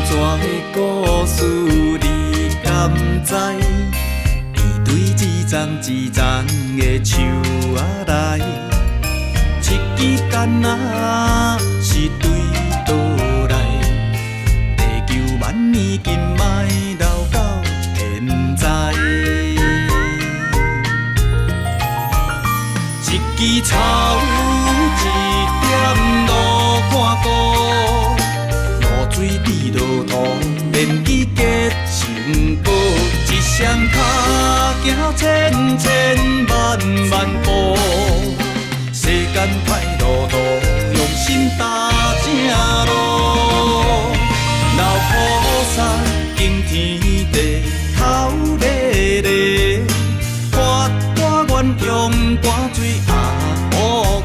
怎的故事你敢知？伊对一丛一丛的树仔来，一支竿仔是对倒来？地球万年金麦留到现在。一枝草，一点路看顾，露水滴落土，连枝结成果。一双脚行千千万万步，世间歹路途，用心踏正路。老菩萨敬天地，头咧咧，发大愿用汗水压福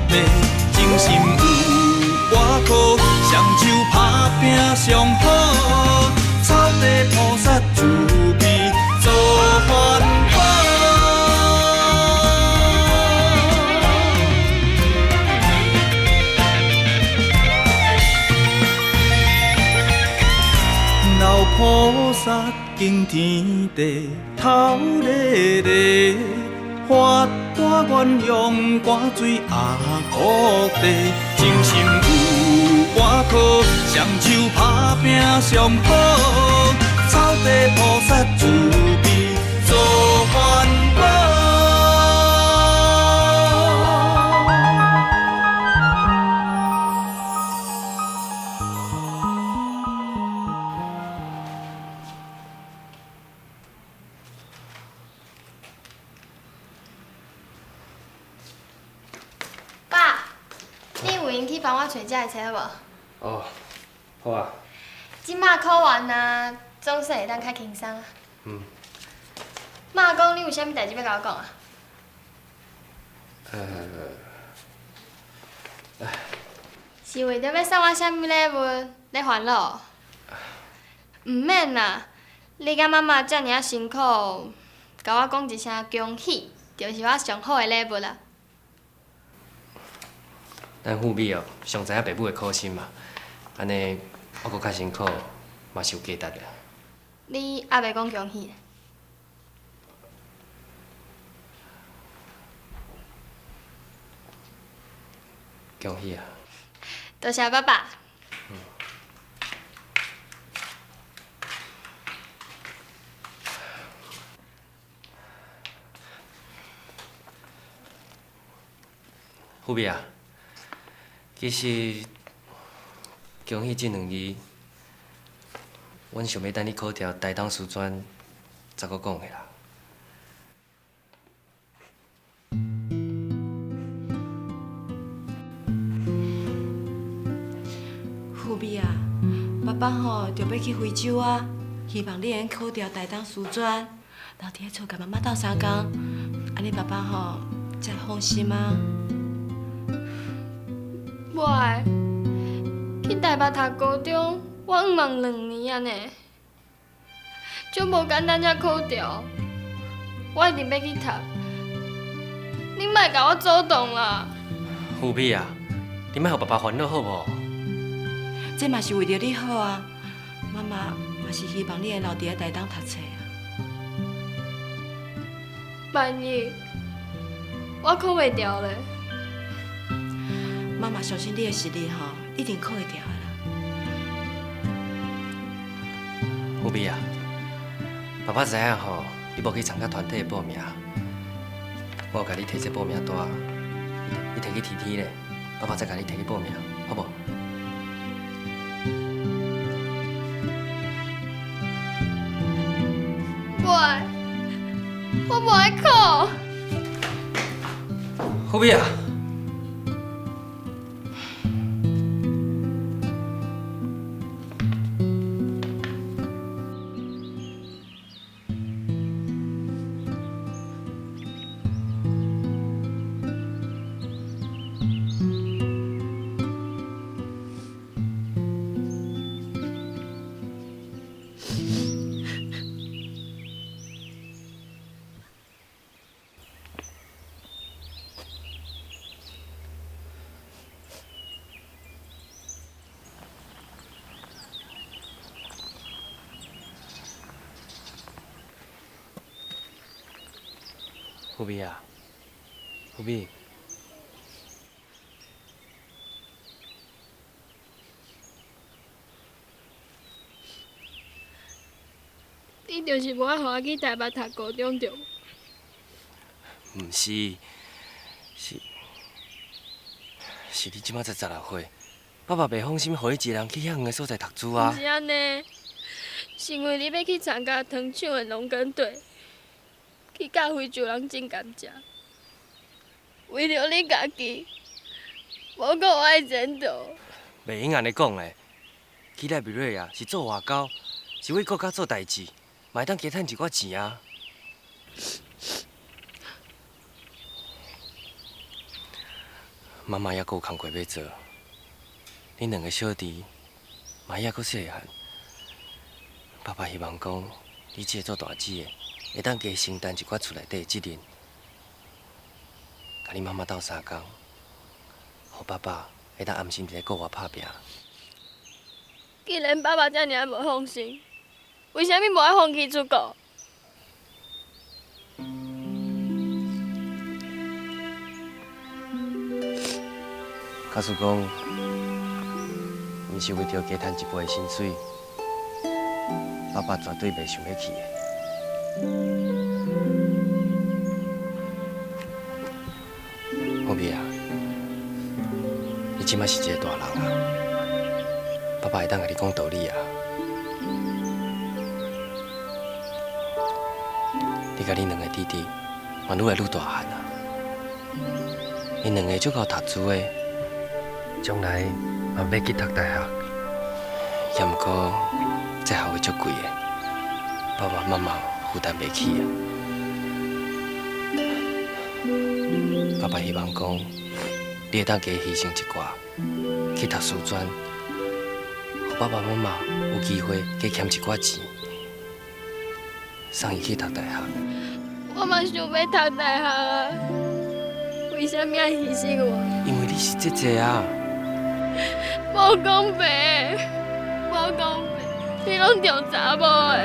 地，精神有外靠，双手打拼上好，草地菩萨慈悲做环保。老菩萨敬天地，头咧咧，发大愿用汗水压福地，精神有外靠，双手打拼上好，草地菩萨慈悲做环保。爸，你有闲去帮我找遮个册无？哦，好啊。即马考完啊，总算会当较轻松啊。嗯。妈讲你有啥物代志要甲我讲啊？是为着要送我啥物礼物咧烦恼？毋免啦，你甲妈妈遮尔啊辛苦，甲我讲一声恭喜，就是我上好的礼物啦。咱富美哦，上知影爸母的苦心嘛，安尼我搁较辛苦，嘛是有价值的。你还袂讲恭喜？恭喜啊！多谢爸爸。富美啊，其实恭喜这2字，阮想要等你考调台东师专，再搁讲的啦。富美啊，爸爸吼就要去非洲啊，希望你能考调台东师专，留伫咧厝甲妈妈斗相共，安尼爸爸吼才放心啊。我去台北读高中，我毋忙2年啊呢，就无简单才考调。我一定要去读，你莫甲我阻挡啦。富美啊，你莫互爸爸烦恼好无？这嘛是为着你好啊，妈妈嘛是希望你会留伫咧台东读册啊。万一我考袂调咧？妈妈相信你的实力吼，一定考会调的啦。富美啊，爸爸知影吼，你无去参加团体的报名，我有甲你摕这报名单，你摕去提天咧，爸爸再甲你摕去报名，好无？我无爱考。富美啊！富美啊，富美，你就是无爱互我去台北读高中对无？毋是，是你即马才16岁，爸爸袂放心，互你一个人去遐远的所在读书啊毋。是安尼，是因为你要去参加糖厂的农耕队，去教非洲人种甘蔗，为着你家己，无顾我的前途。袂用安尼讲嘞，去赖比瑞啊是做外交，是为国家做代志，嘛会当加趁一寡钱啊。妈妈还阁有工课要做，恁两个小弟嘛还阁细汉，爸爸希望讲你这个做大姊的，会当加承担一寡厝内底的责任，甲你妈妈斗相共，互爸爸会当安心伫咧国外打拼。既然爸爸遮尔无放心，为虾米无爱放弃出国？假使讲，毋是为着加赚一杯薪水，爸爸绝对袂想要去的。富美啊，你即摆是一个大人啊，爸爸会当甲你讲道理啊。你甲恁两个弟弟嘛愈来愈大汉啊，恁两个足够读书的。将来嘛要去读大学，也毋过这学费足贵的，爸爸妈妈负担袂起啊。爸爸希望讲，你会当加牺牲一寡，去读师专，互爸爸妈妈有机会加欠一寡钱，送伊去读大学。我嘛想要读大学啊，为虾米爱牺牲我？因为你是姐姐啊。无公平，无公平，你拢着查某的。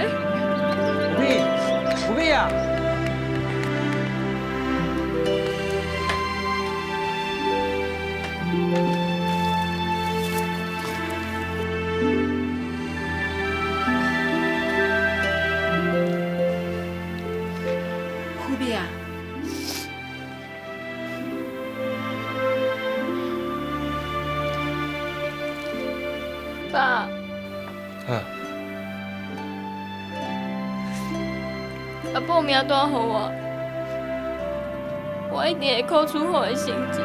富美啊！富美啊，爸，把报名单给我，我一定会考出好的成绩。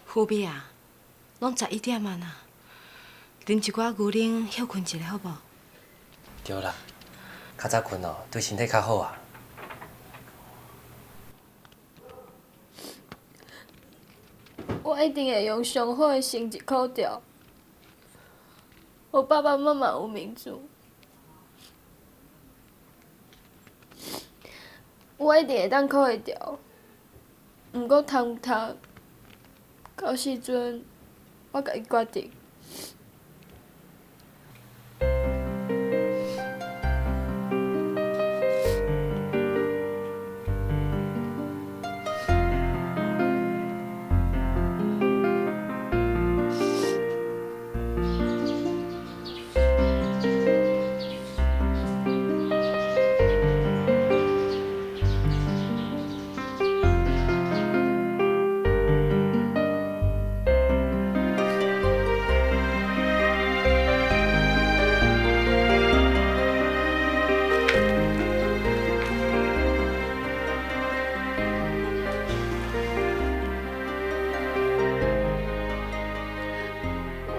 富美啊，拢11点啊呐，啉一寡牛奶休困一下好无？对啦，较早困哦，对身体较好啊。我一定会用上好的成绩考调，互爸爸妈妈有面子。我一定会当考会调，毋过读毋读，到时阵我家己决定。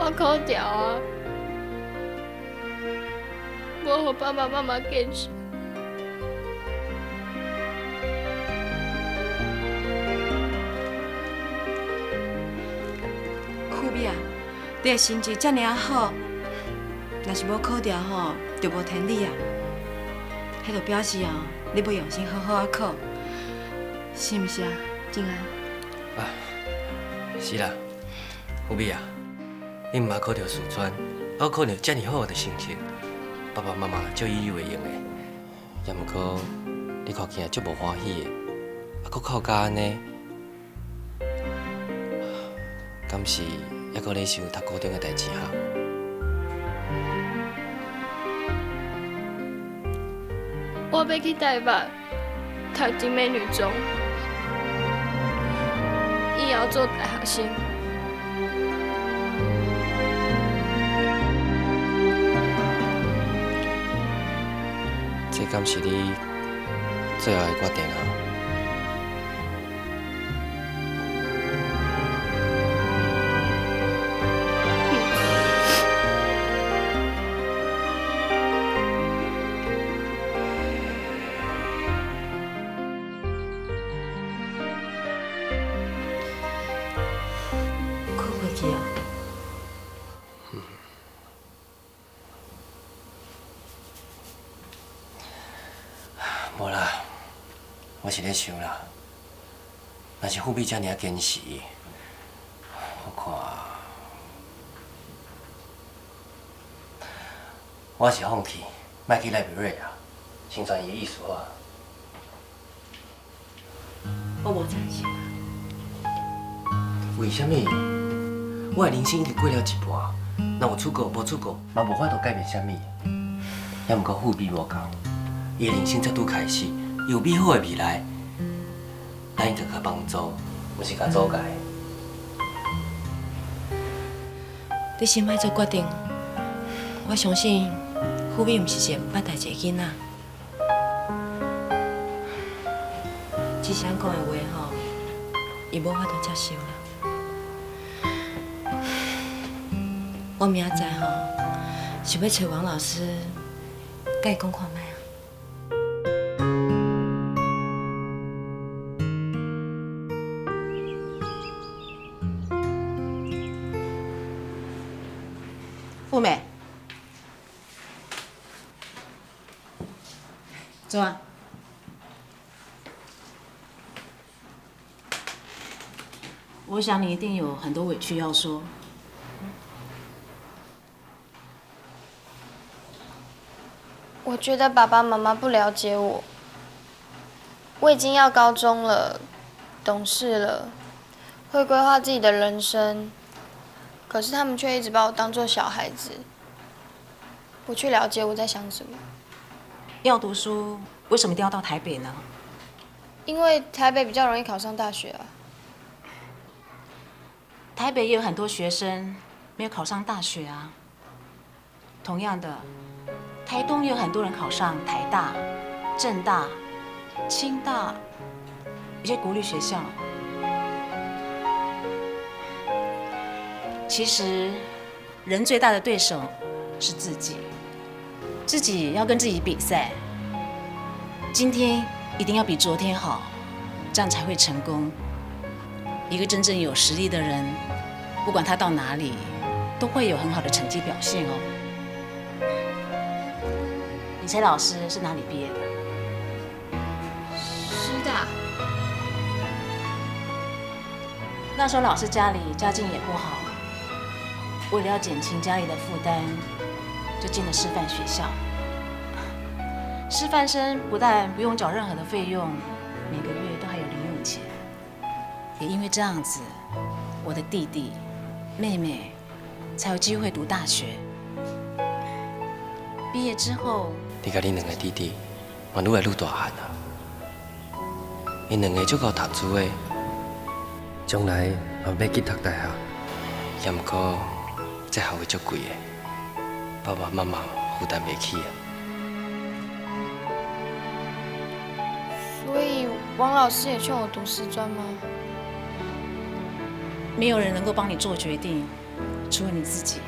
我考调啊，无互爸爸妈妈继续。酷比啊，你的成绩遮尔啊好，若是要考调吼，就无天理啊。迄就表示哦，你要用心好好啊考，是毋是啊，静安？啊，是啦，富美啊，你毋捌考到师专，还考到遮尔好的成绩，爸爸妈妈足以为荣的。也毋过你考起来足无欢喜的，还佫考甲安尼，敢是还佫咧想读高中的代志哈？我要去台北读景美女中，以后做大学生。这敢是你最后的决定啊？哭回去啊？无啦，我是咧想啦，若是富美遮尔啊坚持，我看我是放弃，莫去赖美瑞啊，先传伊的意思啊。我无赞成啊。为什么？我的人生已经过了一半，若有出国无出国，嘛无法度改变什么。也毋过富美无共，伊的人生才拄开始，伊有美好的未来，咱应该甲帮助，毋是甲阻碍。你先莫做决定，我相信富美毋是一个有捌代志的囡仔。只是咱讲的话吼，伊无法度接受啦。我明仔载吼，想要找王老师，甲伊讲看卖啊。富美，坐啊。我想你一定有很多委屈要说。我觉得爸爸妈妈不了解我。我已经要高中了，懂事了，会规划自己的人生，可是他们却一直把我当作小孩子，不去了解我在想什么。要读书，为什么一定要到台北呢？因为台北比较容易考上大学啊。台北也有很多学生没有考上大学啊。同样的，台东也有很多人考上台大、政大、清大，一些国立学校。其实，人最大的对手是自己，自己要跟自己比赛。今天一定要比昨天好，这样才会成功。一个真正有实力的人，不管他到哪里，都会有很好的成绩表现哦。你猜老师是哪里毕业的？师大。那时候老师家里家境也不好，为了要减轻家里的负担，就进了师范学校。师范生不但不用缴任何的费用，每个月都还有零用钱。也因为这样子，我的弟弟、妹妹才有机会读大学。毕业之后，你甲恁两个弟弟嘛愈来愈大汉啊，因两个足够读书的，将来嘛要去读大学，也毋过这学费足贵的，爸爸妈妈负担袂起啊。所以王老师也劝我读师专吗？没有人能够帮你做决定，除了你自己。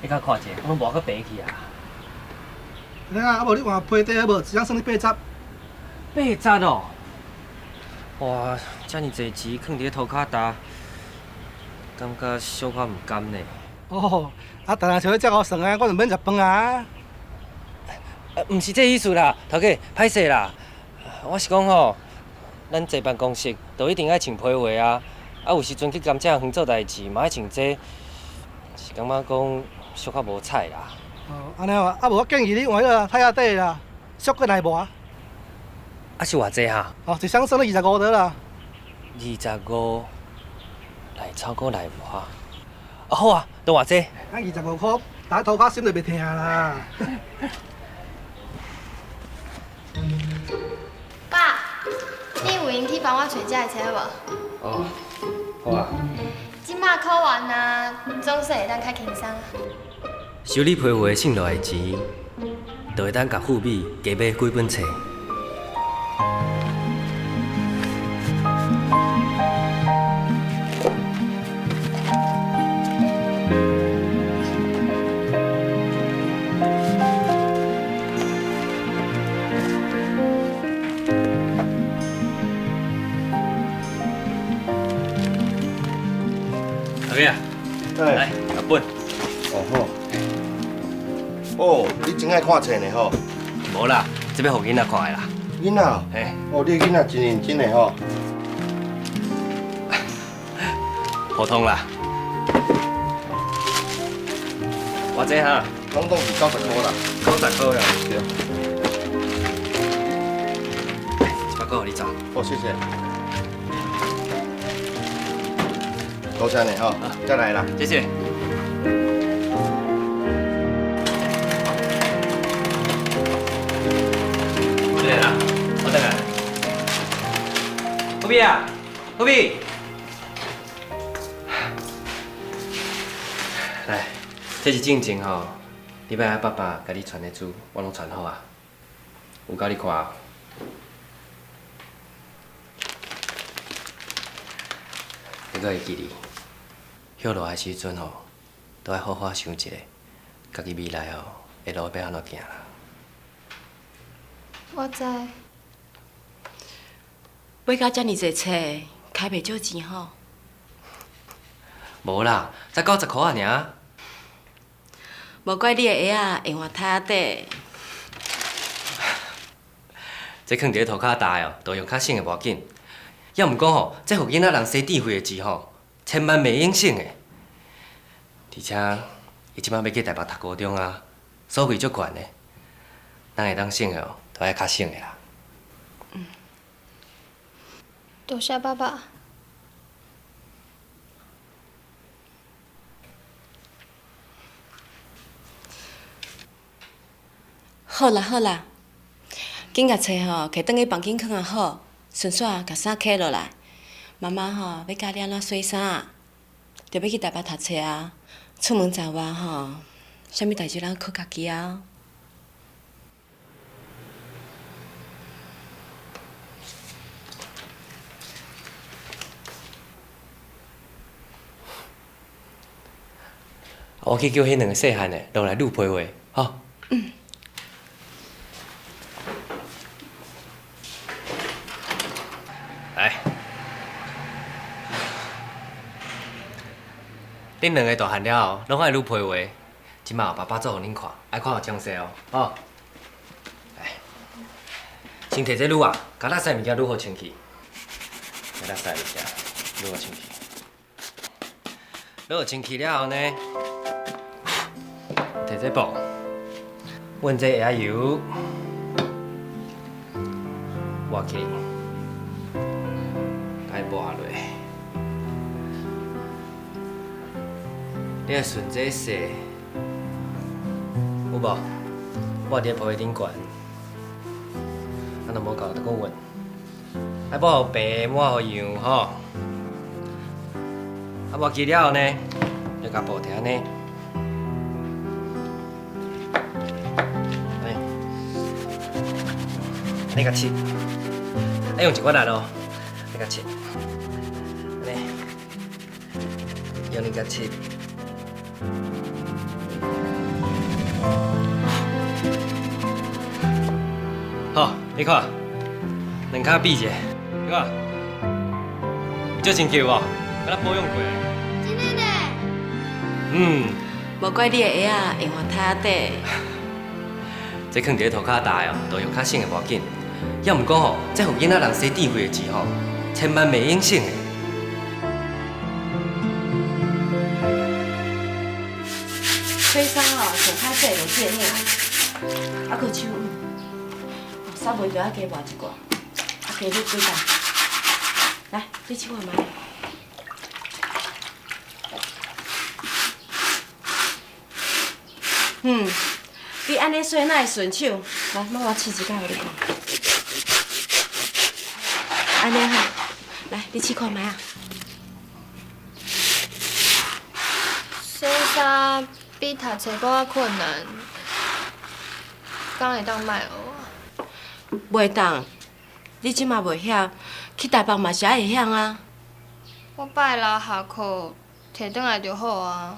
你甲看者，我拢无搁爬去啊。你啊，无你换批底好无？一张算你8十。8十哦！哇，遮尔济钱囥伫咧涂骹搭，感觉小可毋甘呢。哦，啊，当然像你遮好算啊，我就免食饭啊。毋是这意思啦，头家，歹势啦。我是讲吼，咱坐办公室，就一定爱穿皮鞋啊。啊，有时阵去甘蔗园做代志，嘛爱穿这，是感觉讲小可无彩啦。哦，安尼哦，啊无我建议你换迄个太阳底啦，俗过来无啊？啊是偌济哈？哦，一箱算你25块啦。25，来超过来无啊？啊好啊，都偌济？啊25块，打涂骹心就袂疼啦。爸，你有闲去帮我找遮个车无？哦，好啊。即马考完啊，总算会当较轻松。修理皮鞋省落来的钱，就会当甲富美加买几本册。头家，来，拿本。哦好。哦，你真爱看册呢吼？无啦，这要互囡仔看的啦。囡仔，嘿，哦，你囡仔真认真的吼。普通啦。偌济哈？拢拢是90块啦。 90块啦。对。 100块互你赚。好，谢谢。多谢你吼，再来啦。谢谢。过来啦，我等下。虎比啊，虎比，来，这是正经吼，你要爸爸甲你传的书，我拢传好啊，有够你看哦。 你阁会记哩，歇落来时阵吼，都爱好好想一下，家己未来吼，会路要安怎行啦。我知。买到遮尔济册，开袂少钱吼。无啦，才90块仔尔。无怪你的鞋啊会换太底。这囥伫咧涂骹搭的哦，都用较省的无要紧。要毋讲吼，这互囡仔人生智慧的钱吼，千万袂用省的。而且伊即摆要去台北读高中啊，所费足悬的，咱会当省的哦，都爱较省的啦。多谢爸爸。好啦好啦，紧甲册吼，摕转去房间放啊好，顺续甲衫摕落来。妈妈吼要教你安怎洗衫，着要去台北读册啊。出门在外吼，啥物代志咱靠家己啊。我去叫迄两个细汉的落来撸皮鞋，吼。来，恁两个大汉了后，拢爱撸皮鞋。即马爸爸做互恁看，爱看有详细哦，吼。来，先摕这撸啊，甲咱洗物件撸好清气。甲咱洗一下，撸好清气。撸好清气了后呢？ 摕这布，阮这鞋油抹起，该抹落。你要顺这洗，有无？抹伫皮顶悬，咱就无够，得搁稳。爱抹互白，抹互样吼。啊，抹起了后呢，你甲布摕安尼。 你甲切，爱用一款力咯，你甲切，安尼，用你甲切，好，你看，两骹比者，你看，有足真球无？敢若保养过。真的呢？嗯，无怪你的鞋啊用换胎仔底。这放伫涂骹大哦，都用较省的无要紧。要毋过吼，这互囡仔人洗智慧的钱吼，千万袂用省的。洗衫哦，上歹洗就见呢。啊，搁手衫袂就要加抹一寡，啊，加你几担。来，你试看卖。你安尼洗哪会顺手？来，妈我试一下互你看。安尼哈，来，你试看卖啊。洗衫比读册搁较困难，敢会当卖学啊？袂当，你即马袂晓，去台北嘛是会晓啊。我拜六下课摕转来就好啊。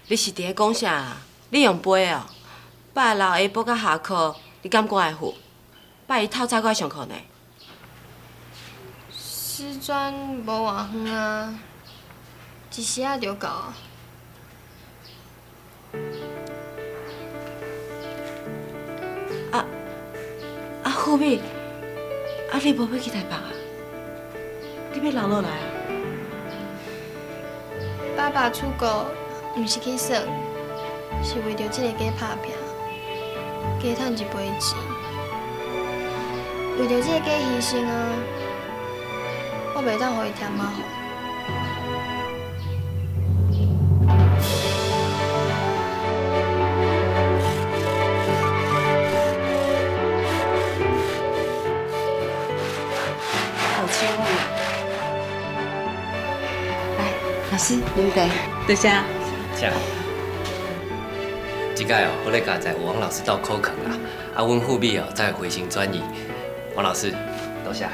你是伫咧讲啥？你用背哦？拜六下晡到下课，你敢赶会赴？拜一透早搁爱上课呢。师专无偌远啊，一时仔就到啊。富美，你无要去台北啊？你要留落来啊？爸爸出国，毋是去耍，是为着即个家打拼，加趁一杯钱。为着即个家牺牲啊，我袂当互伊添麻烦。老师，您得，多谢。这即摆哦，我咧加载王老师斗口坑啦，啊，阮富美哦才会回心转意。王老师，多谢。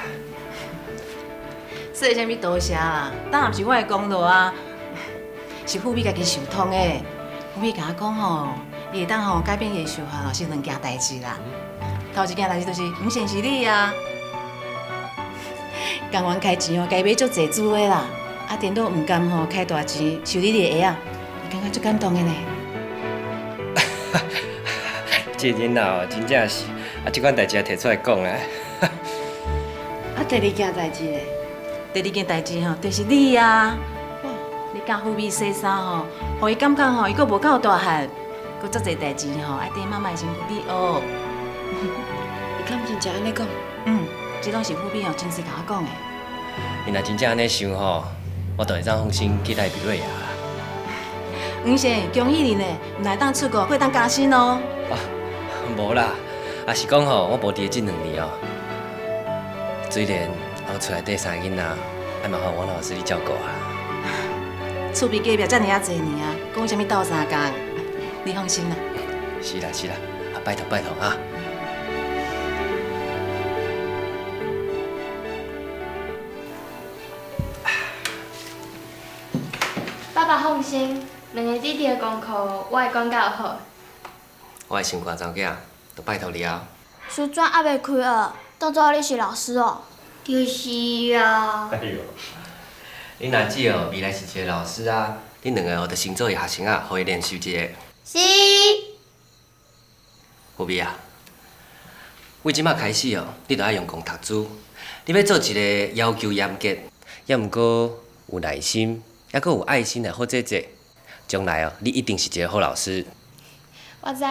说啥物多谢啦？当然毋是我的功劳啊，是富美家己想通的。富美甲我讲吼，伊会当吼改变艺术学老师两件代志啦。头一件代志就是唔先是你啊，甘愿开钱哦，家买足济珠的啦。啊，颠倒唔甘吼，开大钱收你的鞋啊，你感觉足感动的呢。这囡仔哦，真正是啊，即款代志也摕出来讲啊。啊，第二件代志咧？第二件代志吼，就是你啊。哇，你教富美洗衫吼，互伊感觉吼，伊阁无够大汉，阁足济代志吼，爱缀妈妈辛苦你学。你敢真正安尼讲？这拢是富美吼真实甲我讲的。你若真正安尼想吼，我就会当放心去赖比瑞亚啦。黄先，恭喜你呢，唔来当出国，会当加薪哦。啊，无啦，啊是讲吼，我无伫这2年哦。虽然我厝内底3个囡仔，爱麻烦王老师你照顾啊。厝边隔壁遮尔啊侪年啊，讲啥物斗3工，你放心啦。是啦是啦，啊拜托拜托啊。爸爸放心，两个弟弟的功课我会管教好。我的心肝查囝，就拜托你啊。师专还袂开学，当作你是老师哦。就是啊。哎呦，你若只哦未来是一个老师啊，恁两个哦，就先做一学生啊，互伊练习一下。是。富美啊，为即马开始哦，你着爱用功读书。你要做一个要求严格，也毋过有耐心，也阁有爱心的好姐姐。将来哦，你一定是一个好老师。我知。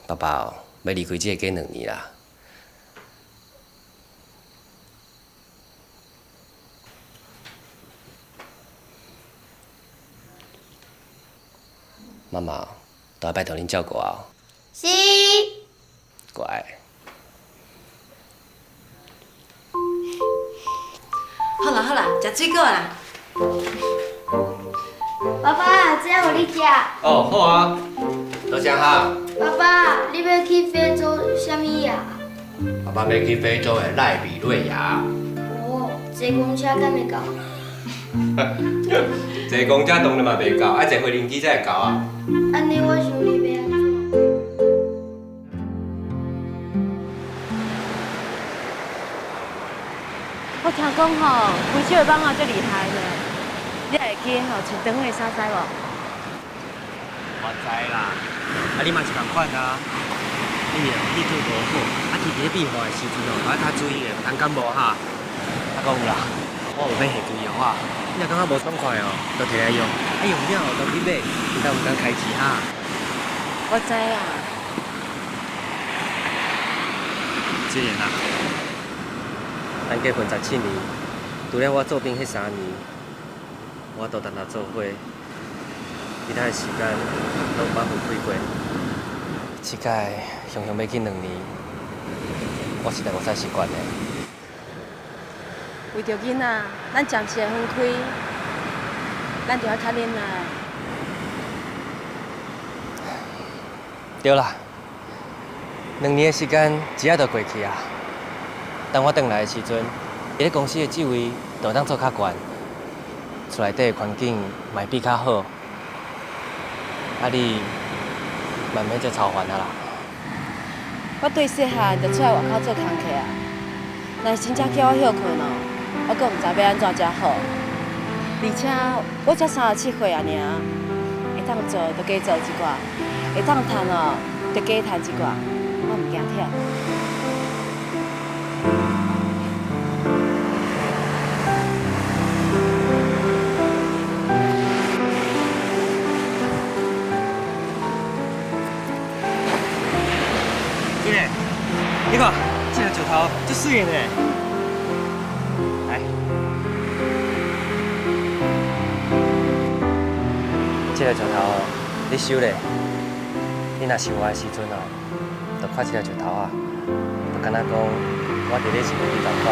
爸爸哦，要离开这个家2年啦。妈妈，都要拜托恁照顾哦。是。乖。好啦好啦，食水果啦。爸爸，这互你食。哦，好啊，多谢哈。爸爸，你要去非洲啥物啊？爸爸要去非洲的赖比瑞亚。哦，坐公车敢会到？坐公车当然嘛袂到，爱坐飞轮机才会到啊。安尼我想你要安怎？讲吼，非洲的蠓仔最厉害呢。你会记吼穿长的衫知无？我知啦，你嘛是共款啊。你气土无好，天气变化的时阵哦，要较注意的，通感冒哈。讲有啦，我有买下水药啊，你若感觉无爽快哦，就摕来用。用了后当去买，你敢唔敢开钱哈？我知啊。这样啊，咱结婚17年，除了我做兵迄3年，我都同他做伙，其他的时间都有捌分开过。即届雄雄要去2年，我实在无啥习惯的。为着囡仔，咱暂时会分开，咱就要较忍耐。对啦，2年的时间一下就过去啊。当我转来的时阵，伫咧公司的职位就当做较悬，厝内底的环境嘛比较好。你慢慢再操烦啊啦。我对细汉就出来外口做工课啊，若是真正叫我休困哦，我阁毋知要安怎才好。而且我才37岁啊，尔会当做就加做一寡，会当趁哦就加趁一寡，我毋惊忝。你看，这个石头足水的呢。来，这个石头你收咧，你若想我的时阵哦，就看这个石头啊，就敢若讲我伫咧是你同款。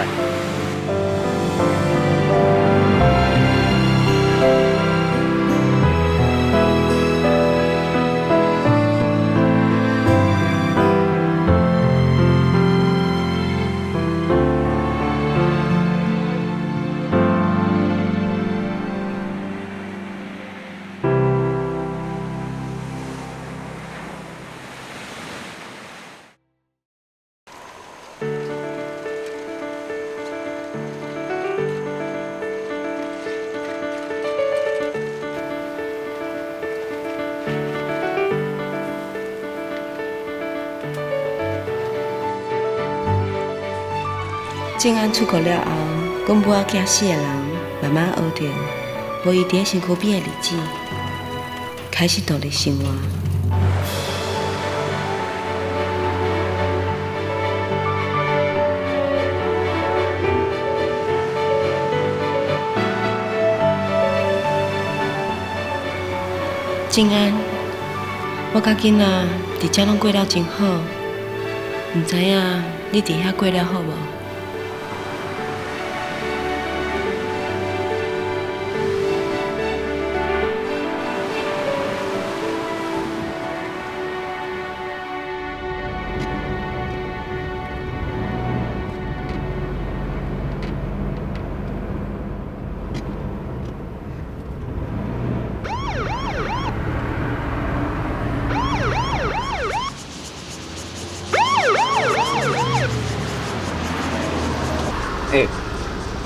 静安出国了后，阮母仔惊死的人慢慢学着无伊伫身躯边的日子，开始独立生活。静安，我甲囡仔伫遮拢过了真好，毋知影你伫遐过了好无？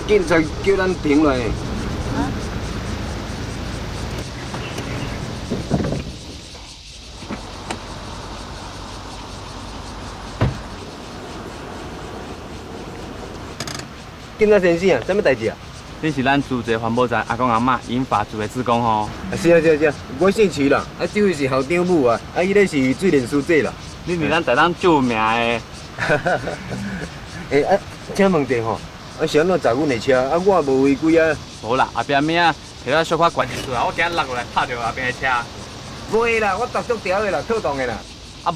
警察叫咱停落。警察先生啊，什么代志啊？你是咱住这环保站阿公阿嬷引法组的职工吼？是啊，我姓徐啦，这位是校长母啊，伊咧是水电师姐啦。你是咱台东最有名的。请问者吼。是安怎砸阮的车？我无违规啊！无啦，后壁咩啊？摕到小可悬一出啊！我今日落过来拍着后边的车。袂啦，我踏足条的啦，套动的啦。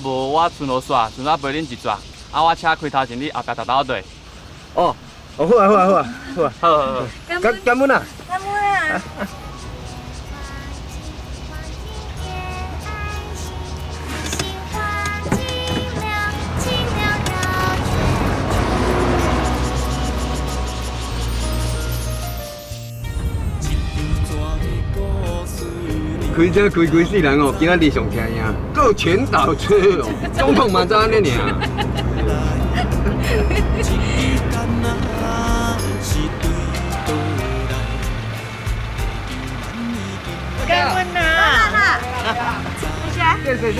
无我顺路煞，顺路陪恁一逝。我车开头前，你后壁踏倒对。好啊，好。感恩啊！感恩啊！开车开世人哦，今仔日上听呀，够全倒车哦，总统嘛才安尼尔。谢。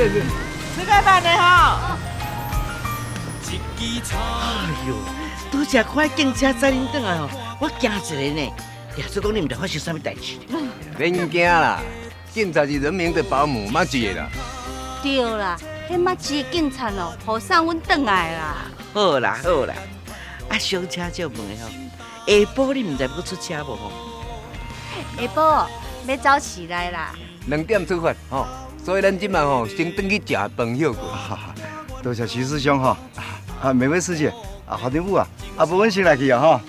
吃个饭的哈。哎呦，拄只看警车载恁转来哦，我惊一个呢。听说讲你们发生啥物代志？免惊啦，警察是人民的保姆，马吉的啦。对啦，迄马吉的警察哦，护送阮转来啦。好啦，啊，上车就问吼，下晡你唔知要出车无吼？下晡要早起来啦。2点出发吼，所以咱今晚吼先转去食饭休困。多谢徐师兄哈，每位师姐华天富啊，无阮先来去啊哈。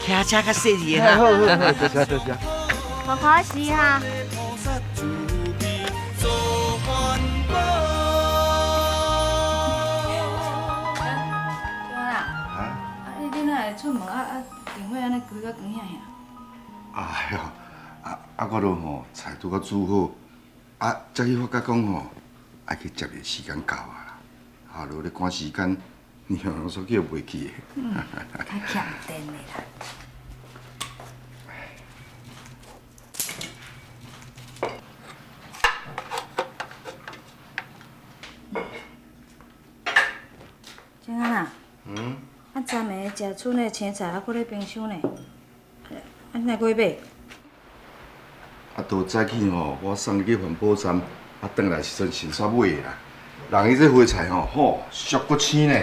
骑车较细致哈。好，多谢。不可惜哈。你哪会出门电话安尼开到光遐遐？哎哟，我都吼菜拄较煮好，才去发觉讲吼，爱去接的时间到啊啦，落咧赶时间，娘说叫袂去的。较欠电的啦。静安啊。昨暝食剩的青菜还搁咧冰箱呢，你哪过买？都早起吼，我送你去环保站，转来时阵先煞买的啦。人伊这花菜吼，好俗搁青呢。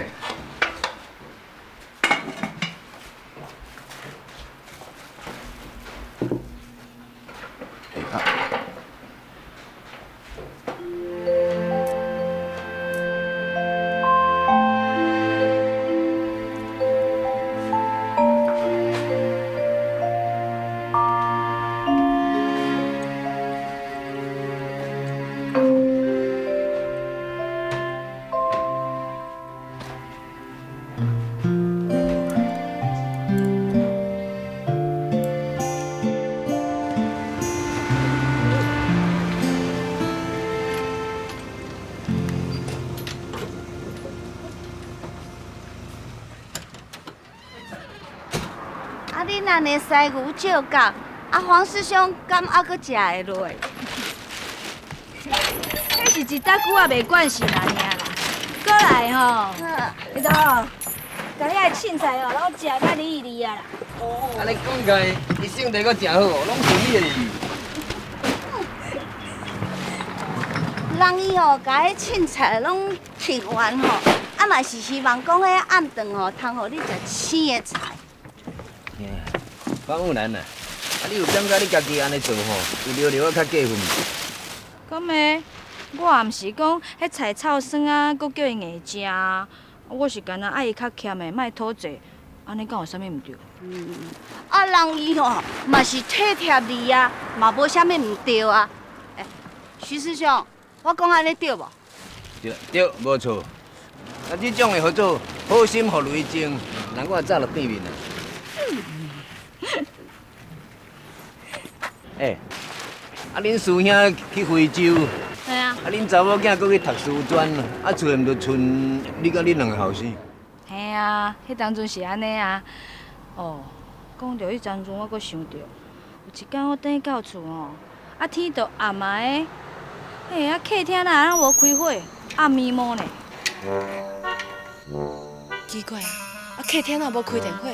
你若连西牛照讲，黄师兄敢还阁食会落？迄是一搭久也袂惯势啦，尔啦。过来吼，迄个，甲遐个凊菜哦，拢食甲哩哩啊啦。安尼讲起来，伊身体阁真好哦，拢顺利的。人伊吼，甲迄凊菜拢吃完吼，嘛是希望讲迄暗顿吼，通互你食青的菜。方有难啊！你有感觉你家己安尼做吼，有聊聊较过分？敢会？我也毋是讲迄菜炒酸啊，阁叫伊硬食啊。我是干那爱伊较欠的，莫讨债。安尼敢有啥物毋对？人伊吼嘛是体贴你啊，嘛无啥物毋对啊。徐师兄，我讲安尼对无？对，无错。这种的合作，好心互雷情，难怪早就见面了。恁师兄去非洲，系啊。恁查某囝搁去读师专，厝内毋就剩你甲恁2个后生。系啊，迄当阵是安尼啊。讲到迄当阵，我搁想到，有一天我等到厝天都暗的，客厅哪无开火，暗暝暝呢。奇怪客厅哪无开电火？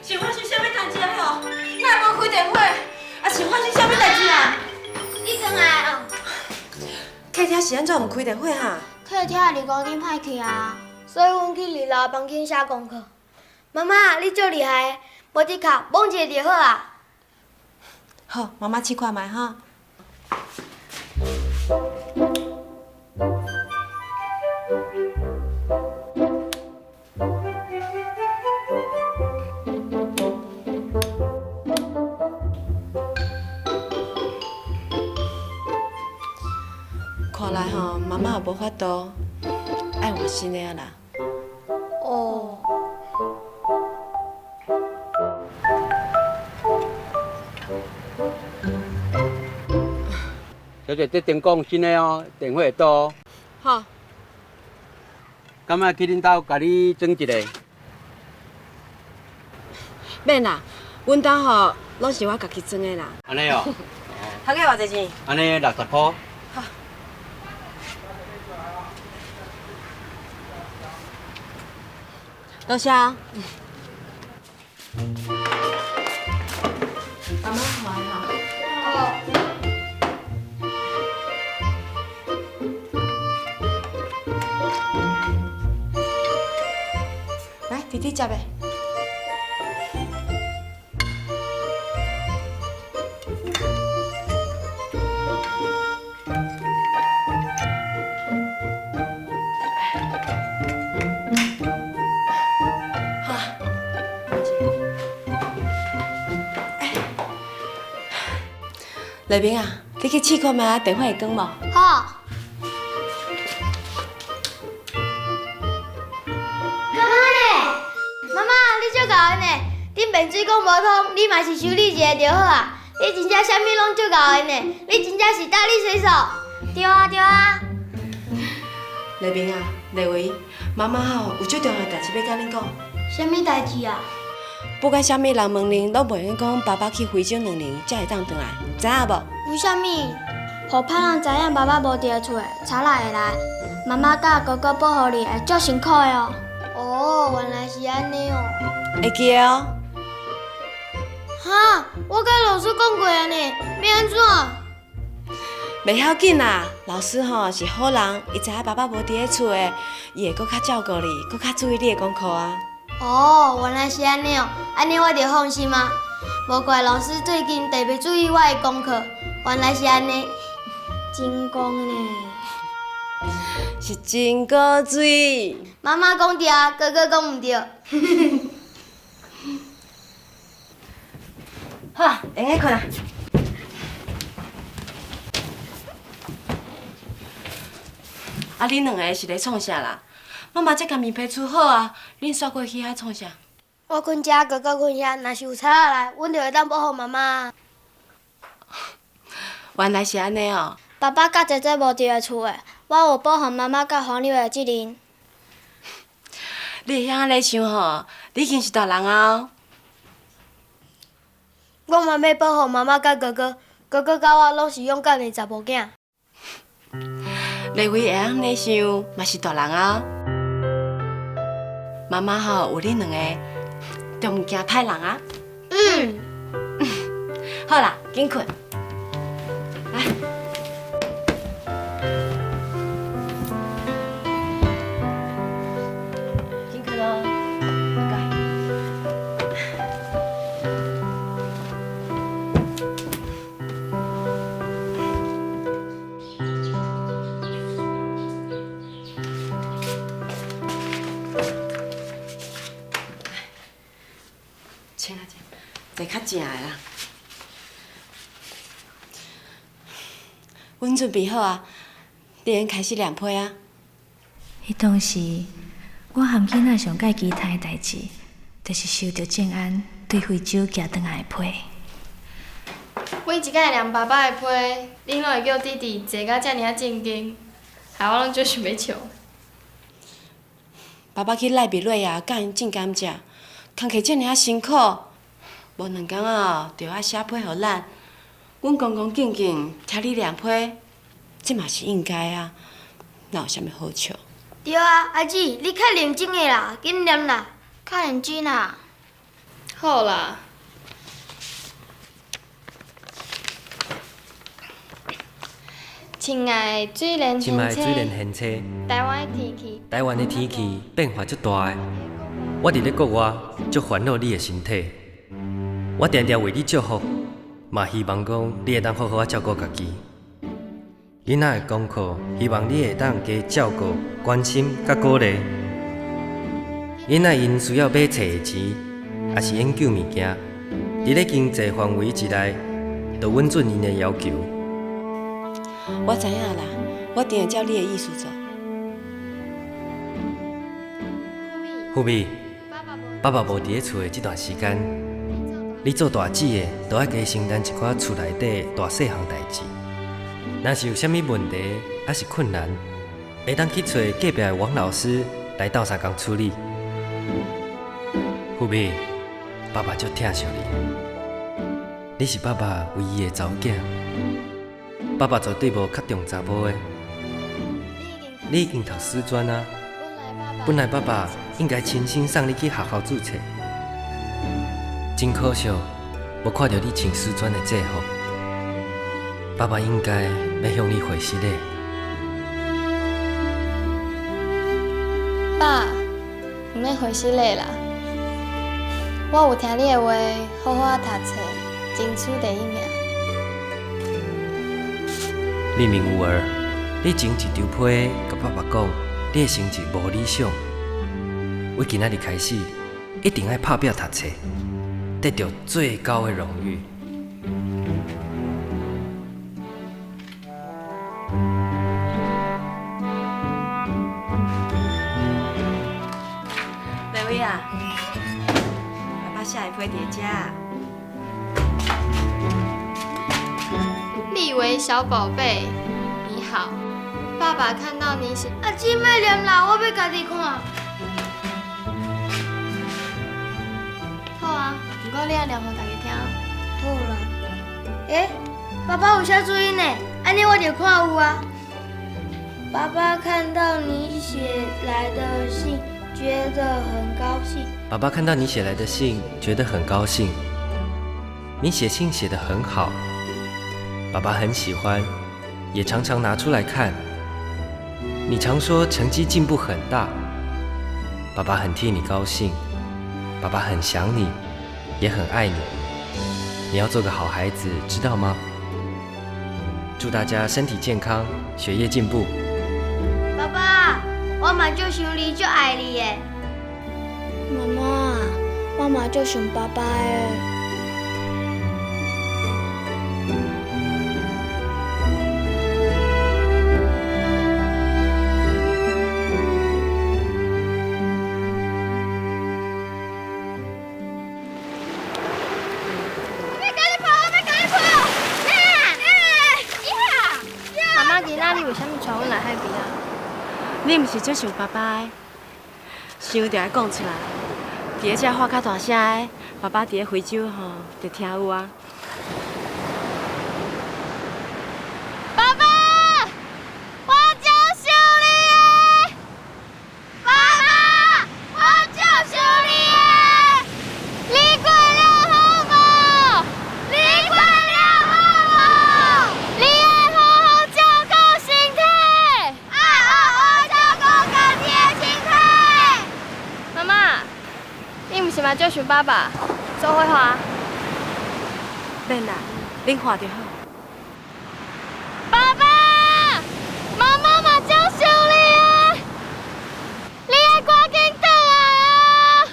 是发生啥物代志啊？吼，哪无开电火？是发生啥物代志啊？你转来哦。客厅是安怎毋开电火哈？客厅2公斤歹去啊，所以阮去2楼房间写功课。妈妈，你足厉害，无伫哭，摸一下就好啊。好，妈妈试看卖哈。看来吼，妈妈也无法度爱换新的啊啦。哦。小姐，这电讲新的哦，电话会倒哦。好。敢要去恁兜甲你装一个？免啦，阮兜吼拢是我家己装的啦。安尼哦。头家偌济钱？安尼60箍。好。多谢。妈妈好啊。好。来，弟弟吃呗。丽萍啊，你去试看觅电话会关无？好。妈妈，你足够的呢！顶边水管无通，你嘛是修理一下就好啊！你真正啥物拢足够的呢！你真正是大力水手。对啊对啊。丽萍啊，丽维，妈妈吼有足重要的代志要甲恁讲。啥物代志啊？不管啥物人问恁，拢袂用讲爸爸去非洲2年才会当转来，知影无？为啥物？互歹人知影爸爸无伫厝，查哪会来？妈妈甲哥哥保护你会足辛苦的哦。哦，原来是安尼哦。会记得哦。哈，我甲老师讲过啊呢，要安怎？袂要紧啦，老师吼是好人，伊知影爸爸无伫厝的，伊会搁较照顾你，搁较注意你的功课啊。哦，原来是安尼哦，安尼我就放心啊。无怪老师最近特别注意我的功课，原来是安尼，真讲呢。是真古水。妈妈讲对，哥哥讲唔对。好，会用困啊。啊，恁两个是咧创啥啦？妈妈才甲面皮厝好啊，恁煞过去遐创啥？我困遮，哥哥困遐，若是有贼仔来，阮就会当保护妈妈。原来是安尼哦。爸爸甲姐姐无伫厝诶，我有保护妈妈甲黄柳的责任。你会晓安尼想吼，你已经是大人啊哦。我嘛要保护妈妈甲哥哥，哥哥甲我拢是勇敢的查某囝。丽薇会安尼想，嘛是大人啊。妈妈吼有恁两个，就毋惊歹人啊。好啦，紧困。来。紧困咯，乖。请啊请，坐较正的啦。阮准备好啊，你先开始亮批啊。迄当时，我含囡仔上介期待的代志，就是收到静安对非洲寄转来的批。阮一届亮爸爸的批，恁拢会叫弟弟坐甲遮尔啊正经，害我拢足想要笑。爸爸去赖比瑞亚教因种甘蔗，工课遮尔啊辛苦，无2工啊就要写批互咱。阮恭恭敬敬听你亮批，这嘛是应该啊，哪有啥物好笑？对啊，阿姊，你较认真的啦，紧念啦，较认真啦。好啦。亲爱的水莲贤妻，台湾的天气，台湾的天气变化足大的，我伫咧国外足烦恼你的身体，我常常为你祝福，嘛希望讲你会当好好啊照顾家己。囡仔的功课，希望你会当加照顾、关心甲鼓励。囡仔因需要买册的钱，也是研究物件，伫咧经济范围之内，就稳准因的要求。我知影啦，我定会照你的意思做。富美，爸爸无伫咧厝的这段时间，你做大姊的，都要加承担一寡厝内底大细项代志。若是有啥物问题，还是困难，会当去找隔壁的王老师来斗相共处理。富美，爸爸足疼惜你。你是爸爸唯一的查某囝，爸爸绝对无较重查某的。你已经读师专啊，本来爸爸应该亲身送你去学校注册，真可惜，无看到你穿师专的制服。爸爸应该要向你回失礼。爸，唔免回失礼啦。我有听你的话，好好读册，争取第一名。你明有儿，你前一张批甲爸爸讲，你的成绩无理想，为今仔日开始，一定要拍拼读册，得到最高的荣誉。妹妹啊，爸爸下一批叠加。立维小宝贝，你好，爸爸看到你写啊，姊妹念啦，我要家己看。好啊，不过你要念给大家听。好啦。欸，爸爸有写注音呢，安尼我就看有啊。爸爸看到你写来的信，觉得很高兴。爸爸看到你写来的信，觉得很高兴。你写信写得很好，爸爸很喜欢，也常常拿出来看。你常说成绩进步很大，爸爸很替你高兴，爸爸很想你，也很爱你。你要做个好孩子，知道吗？祝大家身体健康，学业进步。爸爸，我嘛就想你，就爱你耶。妈妈，我嘛就想爸爸的。妈妈，今仔你为什么带阮来海边啊？你毋是最想爸爸的，想就爱讲出来。伫咧遮话较大声的，爸爸伫咧非洲吼，就听有啊。爸爸，我就是你的。爸爸，我就是你的。你过了好无？你过了好无？你要好好照顾身体。好好照顾家己的身体。妈妈，你毋是嘛就想爸爸做伙画？免啦，恁画就好。爸爸，妈妈嘛就想你啊！你要赶紧回来啊！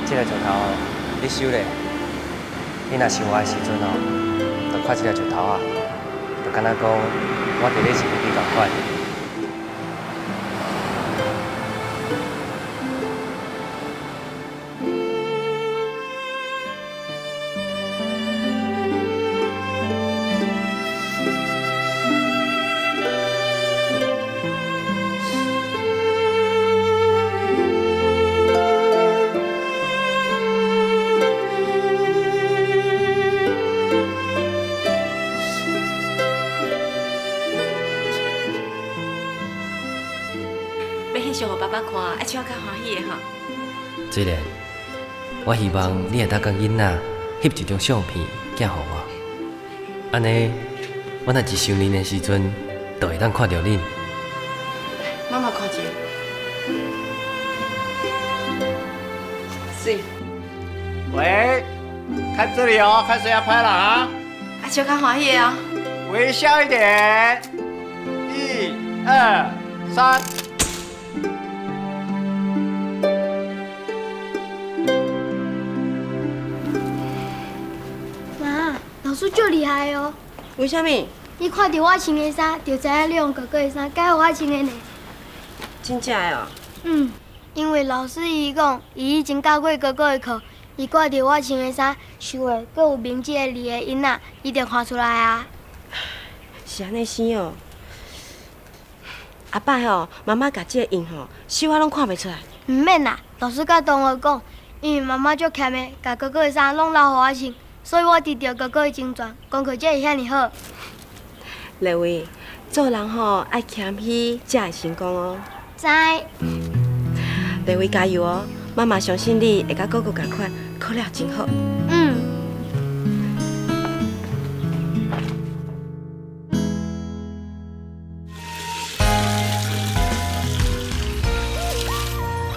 这个石头你收咧，你若想我的时阵哦，就看这个石头啊，就敢若讲我伫咧是你同款。要翕相互爸爸看，爱笑较欢喜的吼。虽然我希望你会当甲囡仔翕一张相片寄互我，安尼我若一想恁的时阵，就会当看到恁。妈妈看一下。水。喂，看这里哦，看谁要拍了啊？爱笑较欢喜的哦。微笑一点，1、2、3。妈，老师就厉害哦。为什么？你看到我穿的衫，就知影你用哥哥的衫改互我穿的呢。真正的哦。因为老师伊讲，伊已经教过哥哥的课，伊看到我穿的衫，想的阁有名字的字的囡仔，一定看出来啊。是安尼生哦。阿爸吼，妈妈甲这个印吼，小我拢看袂出来。唔免啦，老师甲同学讲，因为妈妈足欠的，甲哥哥的衫拢留互我穿，所以我得到哥哥的真传，功课才会遐尼好。丽慧，做人吼爱谦虚，才会成功哦。知。丽慧加油哦！妈妈相信你会甲哥哥同款，考了真好。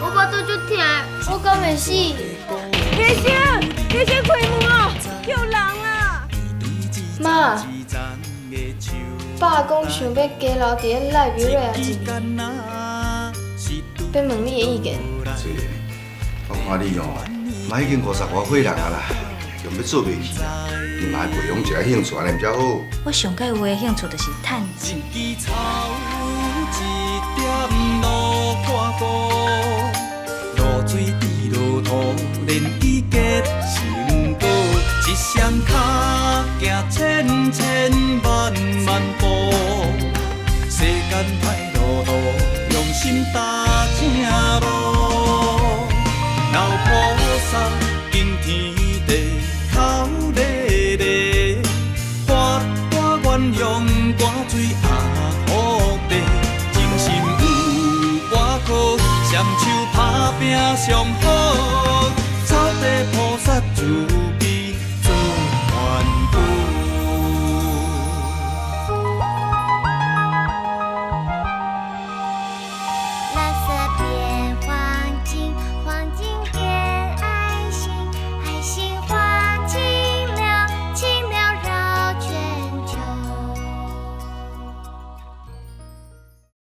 我巴肚足痛，我敢袂死。医生开门哦，有人啊！妈，爸讲想要加留伫咧赖比瑞啊一年，要问你的意见。我看你哦，嘛已经50外岁人啊啦，用要做袂去啊，你嘛要培养一个兴趣，安尼才好。我上介有的兴趣就是趁钱。露水滴落土，连伊结成果。一双脚行千万步，世间歹路途，用心踏正路。老菩萨敬天地，头咧咧，发愿用汗水压土地，真心有外靠，双手打拼上好。